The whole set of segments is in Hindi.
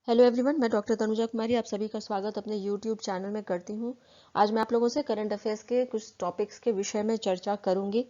हेलो एवरीवन, मैं डॉक्टर तनुजा कुमारी आप सभी का स्वागत अपने यूट्यूब चैनल में करती हूँ। आज मैं आप लोगों से करंट अफेयर्स के कुछ टॉपिक्स के विषय में चर्चा करूंगी।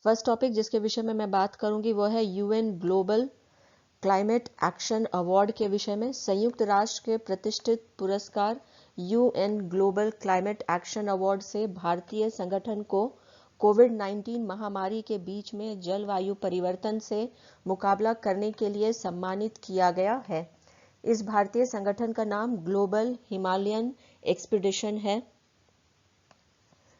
फर्स्ट टॉपिक जिसके विषय में मैं बात करूंगी वो है UN global climate action award के विषय में। संयुक्त राष्ट्र के प्रतिष्ठित पुरस्कार UN global climate action award से भारतीय संगठन को कोविड-19 महामारी के बीच में जलवायु परिवर्तन से मुकाबला करने के लिए सम्मानित किया गया है। इस भारतीय संगठन का नाम ग्लोबल हिमालयन एक्सपीडिशन है।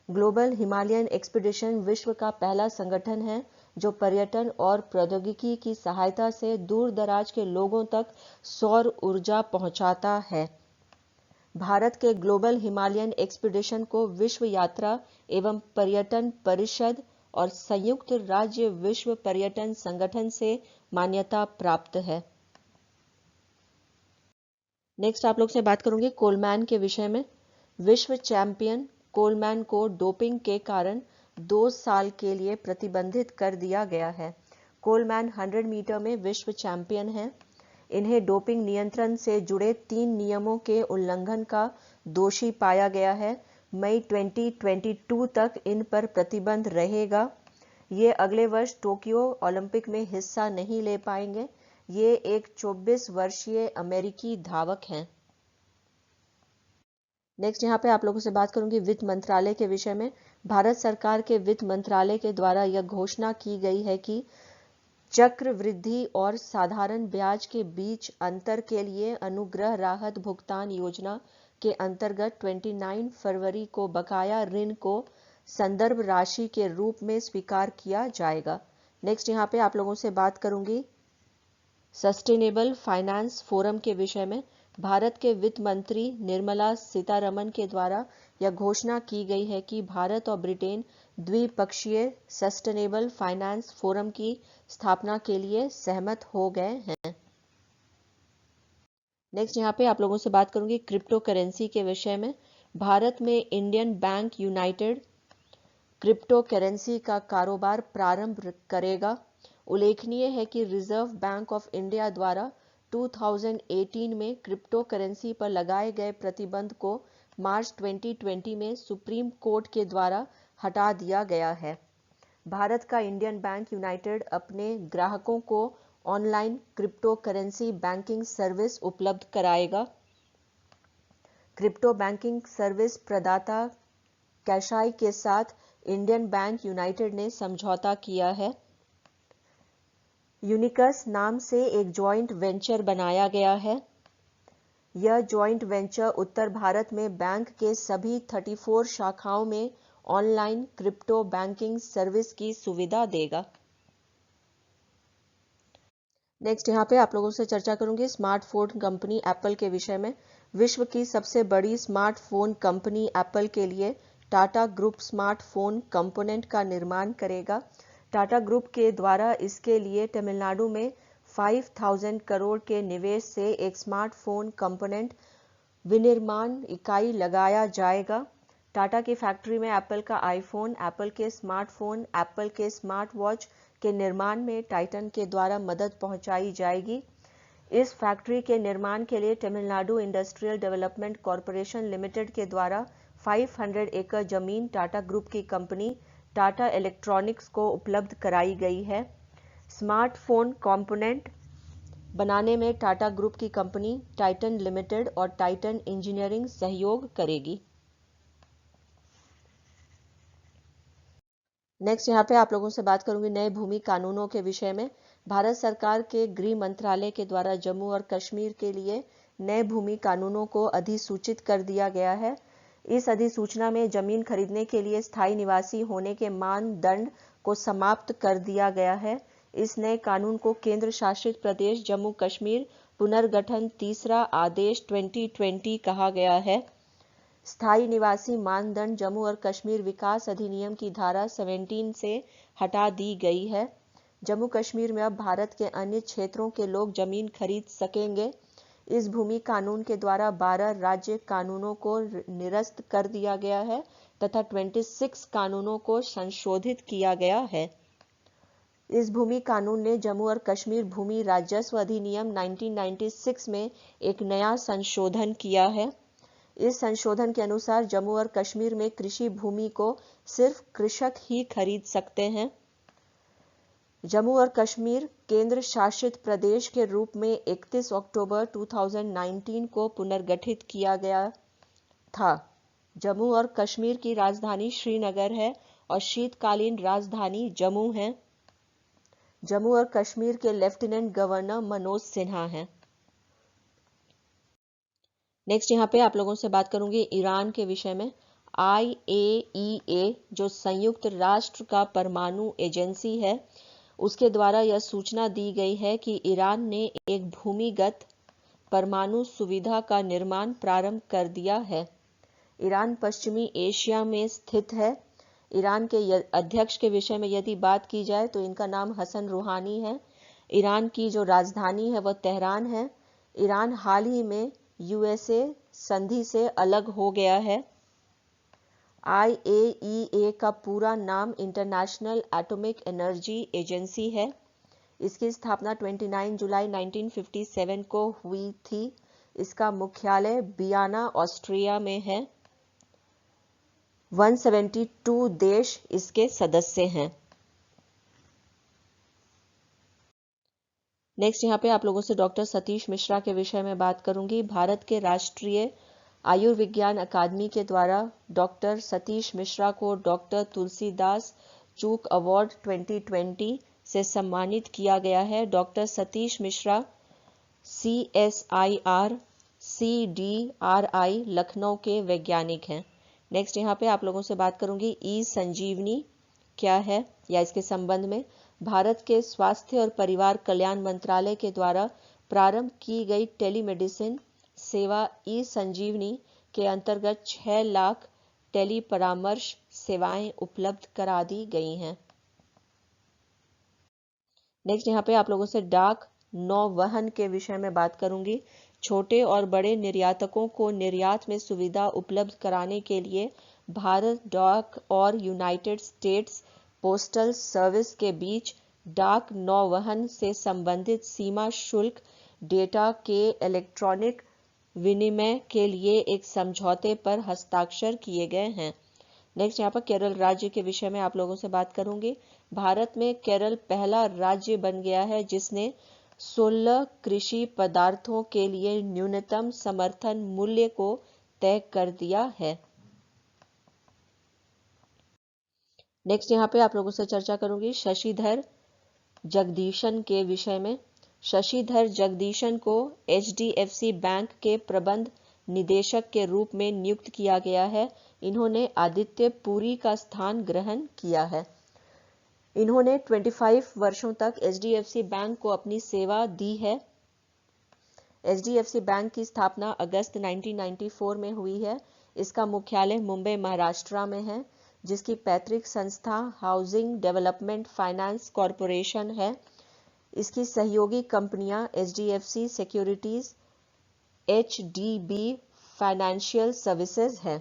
ग्लोबल हिमालयन एक्सपीडिशन विश्व का पहला संगठन है जो पर्यटन और प्रौद्योगिकी की सहायता से दूर दराज के लोगों तक सौर ऊर्जा पहुंचाता है। भारत के ग्लोबल हिमालयन एक्सपीडिशन को विश्व यात्रा एवं पर्यटन परिषद और संयुक्त राज्य विश्व पर्यटन संगठन से मान्यता प्राप्त है। नेक्स्ट आप लोग से बात करूंगी कोलमैन के विषय में। विश्व चैंपियन कोलमैन को डोपिंग के कारण 2 साल के लिए प्रतिबंधित कर दिया गया है। कोलमैन 100 मीटर में विश्व चैंपियन हैं। इन्हें डोपिंग नियंत्रण से जुड़े 3 नियमों के उल्लंघन का दोषी पाया गया है। मई 2022 तक इन पर प्रतिबंध रहेगा। ये अगले वर्ष टोक्यो ओलंपिक में हिस्सा नहीं ले पाएंगे। ये एक 24 वर्षीय अमेरिकी धावक हैं। नेक्स्ट यहाँ पे आप लोगों से बात करूंगी वित्त मंत्रालय के विषय में। भारत सरकार के वित्त मंत्रालय के द्वारा यह घोषणा की गई है कि चक्रवृद्धि और साधारण ब्याज के बीच अंतर के लिए अनुग्रह राहत भुगतान योजना के अंतर्गत 29 फरवरी को बकाया ऋण को संदर्भ राशि के रूप में स्वीकार किया जाएगा। नेक्स्ट यहाँ पे आप लोगों से बात करूंगी सस्टेनेबल फाइनेंस फोरम के विषय में। भारत के वित्त मंत्री निर्मला सीतारमण के द्वारा यह घोषणा की गई है कि भारत और ब्रिटेन द्विपक्षीय सस्टेनेबल फाइनेंस फोरम की स्थापना के लिए सहमत हो गए हैं। नेक्स्ट यहाँ पे आप लोगों से बात करूंगी क्रिप्टो करेंसी के विषय में। भारत में Indian bank United crypto currency का कारोबार प्रारंभ करेगा। उल्लेखनीय है कि रिजर्व बैंक ऑफ इंडिया द्वारा 2018 में क्रिप्टो करेंसी पर लगाए गए प्रतिबंध को मार्च 2020 में सुप्रीम कोर्ट के द्वारा हटा दिया गया है। भारत का इंडियन बैंक यूनाइटेड अपने ग्राहकों को online crypto currency banking service उपलब्ध कराएगा। क्रिप्टो बैंकिंग सर्विस प्रदाता कैशाई के साथ इंडियन बैंक यूनाइटेड ने समझौता किया है। यूनिकस नाम से एक जॉइंट वेंचर बनाया गया है। यह जॉइंट वेंचर उत्तर भारत में बैंक के सभी 34 शाखाओं में ऑनलाइन क्रिप्टो बैंकिंग सर्विस की सुविधा देगा। नेक्स्ट यहाँ पे आप लोगों से चर्चा करूंगी स्मार्टफोन कंपनी एप्पल के विषय में। विश्व की सबसे बड़ी स्मार्टफोन कंपनी एप्पल के लिए टाटा ग्रुप स्मार्टफोन कंपोनेंट का निर्माण करेगा। टाटा ग्रुप के द्वारा इसके लिए तमिलनाडु में 5000 करोड़ के निवेश से एक स्मार्टफोन कंपोनेंट विनिर्माण इकाई लगाया जाएगा। टाटा की फैक्ट्री में एप्पल का आईफोन, एप्पल के स्मार्टफोन, एप्पल के स्मार्ट वॉच के निर्माण में टाइटन के द्वारा मदद पहुंचाई जाएगी। इस फैक्ट्री के निर्माण के लिए Tamil Nadu industrial development corporation limited के द्वारा 500 एकड़ जमीन टाटा ग्रुप की कंपनी टाटा इलेक्ट्रॉनिक्स को उपलब्ध कराई गई है। स्मार्टफोन कंपोनेंट बनाने में टाटा ग्रुप की कंपनी टाइटन लिमिटेड और टाइटन इंजीनियरिंग सहयोग करेगी। नेक्स्ट यहाँ पे आप लोगों से बात करूंगी नए भूमि कानूनों के विषय में। भारत सरकार के गृह मंत्रालय के द्वारा जम्मू और कश्मीर के लिए नए भूमि कानूनों को अधिसूचित कर दिया गया है। इस अधिसूचना में जमीन खरीदने के लिए स्थायी निवासी होने के मानदंड को समाप्त कर दिया गया है। इस नए कानून को केंद्र शासित प्रदेश जम्मू कश्मीर पुनर्गठन तीसरा आदेश 2020 कहा गया है। स्थायी निवासी मानदंड जम्मू और कश्मीर विकास अधिनियम की धारा 17 से हटा दी गई है। जम्मू कश्मीर में अब भारत के अन्य क्षेत्रों के लोग जमीन खरीद सकेंगे। इस भूमि कानून के द्वारा 12 राज्य कानूनों को निरस्त कर दिया गया है तथा 26 कानूनों को संशोधित किया गया है। इस भूमि कानून ने जम्मू और कश्मीर भूमि राजस्व अधिनियम 1996 में एक नया संशोधन किया है। इस संशोधन के अनुसार जम्मू और कश्मीर में कृषि भूमि को सिर्फ कृषक ही खरीद सकते हैं। जम्मू और कश्मीर केंद्र शासित प्रदेश के रूप में 31 अक्टूबर 2019 को पुनर्गठित किया गया था। जम्मू और कश्मीर की राजधानी श्रीनगर है और शीतकालीन राजधानी जम्मू है। जम्मू और कश्मीर के लेफ्टिनेंट गवर्नर मनोज सिन्हा हैं। नेक्स्ट यहाँ पे आप लोगों से बात करूंगी ईरान के विषय में। IAEA जो संयुक्त राष्ट्र का परमाणु एजेंसी है, उसके द्वारा यह सूचना दी गई है कि ईरान ने एक भूमिगत परमाणु सुविधा का निर्माण प्रारंभ कर दिया है। ईरान पश्चिमी एशिया में स्थित है। ईरान के अध्यक्ष के विषय में यदि बात की जाए तो इनका नाम हसन रूहानी है। ईरान की जो राजधानी है वह तेहरान है। ईरान हाल ही में USA संधि से अलग हो गया है। IAEA का पूरा नाम इंटरनेशनल एटॉमिक एनर्जी एजेंसी है। इसकी स्थापना 29 जुलाई 1957 को हुई थी। इसका मुख्यालय वियना, ऑस्ट्रिया में है। 172 देश इसके सदस्य हैं। नेक्स्ट यहाँ पे आप लोगों से डॉक्टर सतीश मिश्रा के विषय में बात करूंगी। भारत के राष्ट्रीय आयुर्विज्ञान अकादमी के द्वारा डॉक्टर सतीश मिश्रा को डॉक्टर तुलसीदास चूक अवार्ड 2020 से सम्मानित किया गया है। Doctor Satish Mishra CSIR CDRI Lucknow के वैज्ञानिक हैं। नेक्स्ट यहाँ पे आप लोगों से बात करूंगी ई संजीवनी क्या है या इसके संबंध में। भारत के स्वास्थ्य और परिवार कल्याण मंत्रालय के द्वारा प्रारंभ की गई टेलीमेडिसिन सेवा ई संजीवनी के अंतर्गत 6 लाख टेली परामर्श सेवाएं उपलब्ध करा दी गई हैं। नेक्स्ट यहाँ पे आप लोगों से डाक नौवहन के विषय में बात करूंगी। छोटे और बड़े निर्यातकों को निर्यात में सुविधा उपलब्ध कराने के लिए भारत डाक और यूनाइटेड स्टेट्स पोस्टल सर्विस के बीच डाक नौवहन से संबंधित सीमा शुल्क डेटा के इलेक्ट्रॉनिक विनिमय के लिए एक समझौते पर हस्ताक्षर किए गए हैं। नेक्स्ट यहाँ पर केरल राज्य के विषय में आप लोगों से बात करूंगी। भारत में केरल पहला राज्य बन गया है जिसने 16 कृषि पदार्थों के लिए न्यूनतम समर्थन मूल्य को तय कर दिया है। नेक्स्ट यहाँ पे आप लोगों से चर्चा करूंगी शशिधर जगदीशन के विषय में। शशिधर जगदीशन को HDFC बैंक के प्रबंध निदेशक के रूप में नियुक्त किया गया है। इन्होंने आदित्य पुरी का स्थान ग्रहण किया है। इन्होंने 25 वर्षों तक HDFC बैंक को अपनी सेवा दी है। HDFC बैंक की स्थापना अगस्त 1994 में हुई है। इसका मुख्यालय मुंबई, महाराष्ट्र में है, जिसकी पैतृक संस्था हाउसिंग डेवलपमेंट फाइनेंस कॉरपोरेशन है। इसकी सहयोगी कंपनियां HDFC securities, HDB financial services है।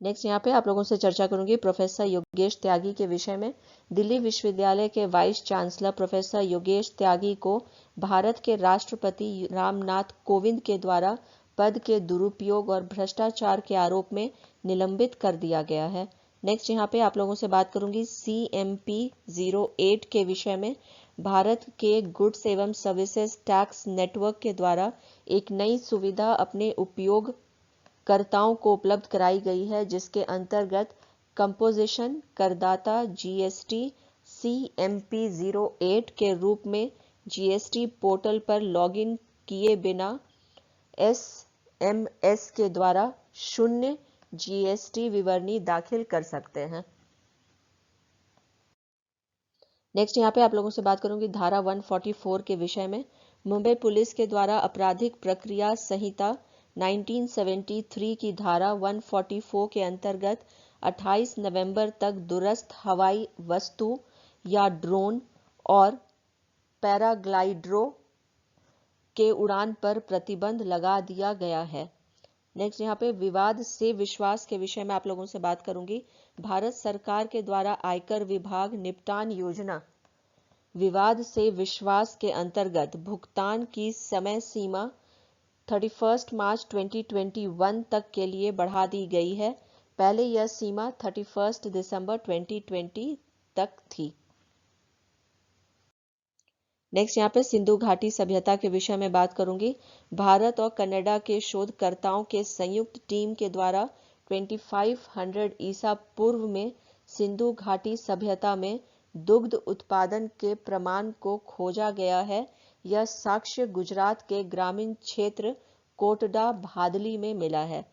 नेक्स्ट यहाँ पे आप लोगों से चर्चा करूंगी प्रोफेसर योगेश त्यागी के विषय में। दिल्ली विश्वविद्यालय के वाइस चांसलर प्रोफेसर योगेश त्यागी को भारत के राष्ट्रपति रामनाथ कोविंद के द्वारा पद के दुरुपयोग और भ्रष्टाचार के आरोप में निलंबित कर दिया गया है। नेक्स्ट यहाँ पे आप लोगों से बात करूंगी CMP 08 के विषय में। भारत के गुड्स एवं सर्विसेज टैक्स नेटवर्क के द्वारा एक नई सुविधा अपने उपयोगकर्ताओं को उपलब्ध कराई गई है, जिसके अंतर्गत कंपोजिशन करदाता GST CMP 08 के रूप में GST पोर्टल पर लॉगिन किए बिना SMS के द्वारा शून्य GST विवरणी दाखिल कर सकते हैं। नेक्स्ट यहाँ पे आप लोगों से बात करूंगी धारा 144 के विषय में। मुंबई पुलिस के द्वारा आपराधिक प्रक्रिया संहिता 1973 की धारा 144 के अंतर्गत 28 नवंबर तक दूरस्थ हवाई वस्तु या ड्रोन और पैराग्लाइडरों के उड़ान पर प्रतिबंध लगा दिया गया है। नेक्स्ट यहाँ पे विवाद से विश्वास के विषय में आप लोगों से बात करूंगी। भारत सरकार के द्वारा आयकर विभाग निपटान योजना विवाद से विश्वास के अंतर्गत भुगतान की समय सीमा 31 मार्च 2021 तक के लिए बढ़ा दी गई है। पहले यह सीमा 31 दिसंबर 2020 तक थी। नेक्स्ट यहाँ पे सिंधु घाटी सभ्यता के विषय में बात करूंगी। भारत और कनाडा के शोधकर्ताओं के संयुक्त टीम के द्वारा 2500 ईसा पूर्व में सिंधु घाटी सभ्यता में दुग्ध उत्पादन के प्रमाण को खोजा गया है। यह साक्ष्य गुजरात के ग्रामीण क्षेत्र कोटडा भादली में मिला है।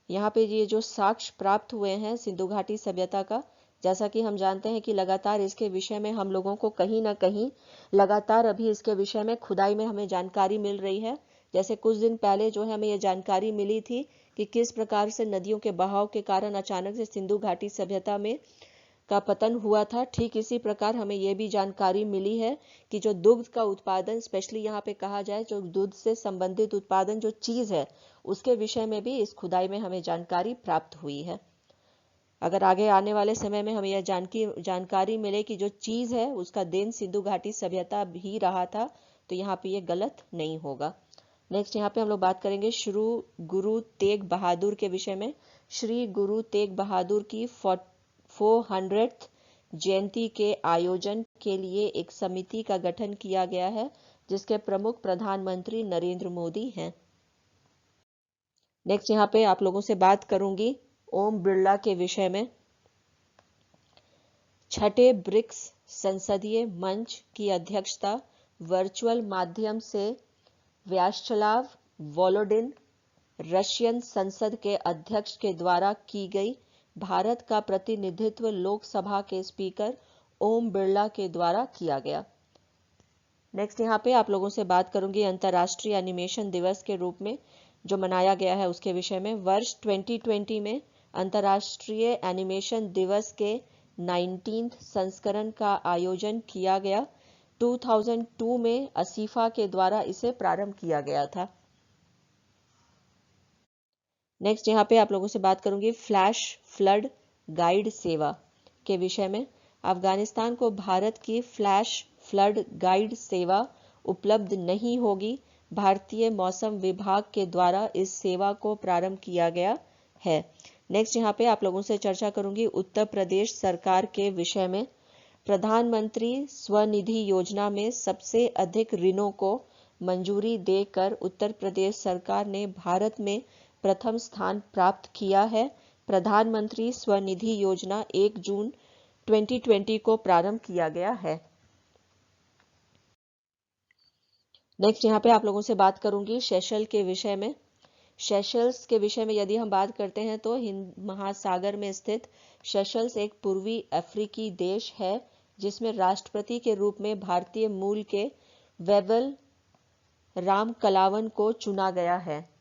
यहाँ पे ये जो साक्ष्य प्राप्त हुए हैं सिंधु घाटी सभ्यता का, जैसा कि हम जानते हैं कि लगातार इसके विषय में हम लोगों को कहीं ना कहीं लगातार अभी इसके विषय में खुदाई में हमें जानकारी मिल रही है। जैसे कुछ दिन पहले जो है हमें ये जानकारी मिली थी कि किस प्रकार से नदियों के बहाव के कारण अचानक से सिंधु घाटी सभ्यता में का पतन हुआ था। ठीक इसी प्रकार हमें यह भी जानकारी मिली है कि जो दुग्ध का उत्पादन, स्पेशली यहाँ पे कहा जाए जो दूध से संबंधित उत्पादन जो चीज है, उसके विषय में भी इस खुदाई में हमें जानकारी प्राप्त हुई है। अगर आगे आने वाले समय में हमें यह जानकारी मिले कि जो चीज है उसका देन सिंधु घाटी सभ्यता भी रहा था, तो यहाँ पे ये गलत नहीं होगा। नेक्स्ट यहाँ पे हम लोग बात करेंगे श्री गुरु तेग बहादुर के विषय में। श्री गुरु तेग बहादुर की 400th जयंती के आयोजन के लिए एक समिति का गठन किया गया है, जिसके प्रमुख प्रधानमंत्री नरेंद्र मोदी हैं। नेक्स्ट यहाँ पे आप लोगों से बात करूंगी ओम बिरला के विषय में। छठे ब्रिक्स संसदीय मंच की अध्यक्षता वर्चुअल माध्यम से व्याचस्लाव वोलोडिन, रशियन संसद के अध्यक्ष के द्वारा की गई। भारत का प्रतिनिधित्व लोकसभा के स्पीकर ओम बिरला के द्वारा किया गया। नेक्स्ट यहाँ पे आप लोगों से बात करूंगी अंतर्राष्ट्रीय एनिमेशन दिवस के रूप में जो मनाया गया है उसके विषय में। वर्ष 2020 में अंतर्राष्ट्रीय एनिमेशन दिवस के 19th संस्करण का आयोजन किया गया। 2002 में असीफा के द्वारा इसे प्रारंभ किया गया था। नेक्स्ट यहाँ पे आप लोगों से बात करूंगी फ्लैश फ्लड गाइड सेवा के विषय में। अफगानिस्तान को भारत की फ्लैश फ्लड गाइड सेवा उपलब्ध नहीं होगी। भारतीय मौसम विभाग के द्वारा इस सेवा को प्रारंभ किया गया है। नेक्स्ट यहाँ पे आप लोगों से चर्चा करूंगी उत्तर प्रदेश सरकार के विषय में। प्रधानमंत्री स्वनिधि योजना में सबसे अधिक ऋणों को मंजूरी देकर उत्तर प्रदेश सरकार ने भारत में प्रथम स्थान प्राप्त किया है। प्रधानमंत्री स्वनिधि योजना 1 जून 2020 को प्रारंभ किया गया है। नेक्स्ट यहाँ पे आप लोगों से बात करूंगी सेशल के विषय में। सेशल्स के विषय में यदि हम बात करते हैं तो हिंद महासागर में स्थित सेशल्स एक पूर्वी अफ्रीकी देश है, जिसमें राष्ट्रपति के रूप में भारतीय मूल के वेवल रामकलावन को चुना गया है।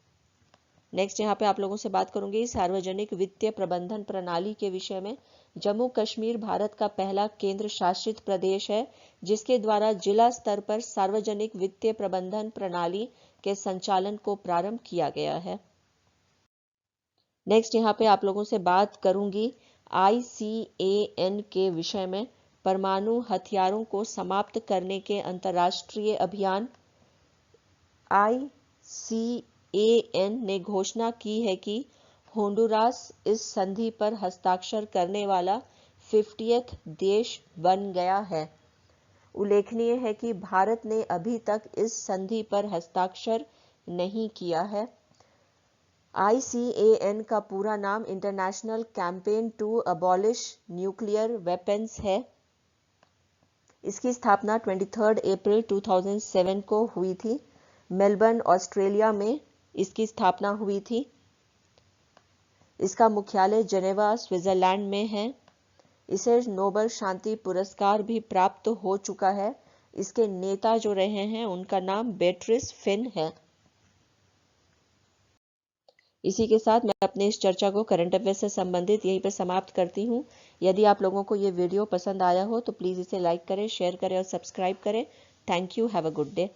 नेक्स्ट यहाँ पे आप लोगों से बात करूंगी सार्वजनिक वित्तीय प्रबंधन प्रणाली के विषय में। जम्मू कश्मीर भारत का पहला केंद्र शासित प्रदेश है, जिसके द्वारा जिला स्तर पर सार्वजनिक वित्तीय प्रबंधन प्रणाली के संचालन को प्रारंभ किया गया है। नेक्स्ट यहाँ पे आप लोगों से बात करूंगी ICAN के विषय में। परमाणु हथियारों को समाप्त करने के अंतर्राष्ट्रीय अभियान ICAN ने घोषणा की है कि होंडुरास इस संधि पर हस्ताक्षर करने वाला 50th देश बन गया है। उल्लेखनीय है कि भारत ने अभी तक इस संधि पर हस्ताक्षर नहीं किया है। ICAN का पूरा नाम International Campaign to Abolish Nuclear Weapons है। इसकी स्थापना 23 अप्रैल 2007 को हुई थी। मेलबर्न ऑस्ट्रेलिया में इसकी स्थापना हुई थी। इसका मुख्यालय जेनेवा स्विट्जरलैंड में है। इसे नोबेल शांति पुरस्कार भी प्राप्त हो चुका है। इसके नेता जो रहे हैं उनका नाम बेट्रिस फिन है। इसी के साथ मैं अपने इस चर्चा को करंट अफेयर से संबंधित यहीं पर समाप्त करती हूँ। यदि आप लोगों को ये वीडियो पसंद आया हो तो प्लीज़ इसे लाइक करें, शेयर करें और सब्सक्राइब करें। Thank you. Have a good day.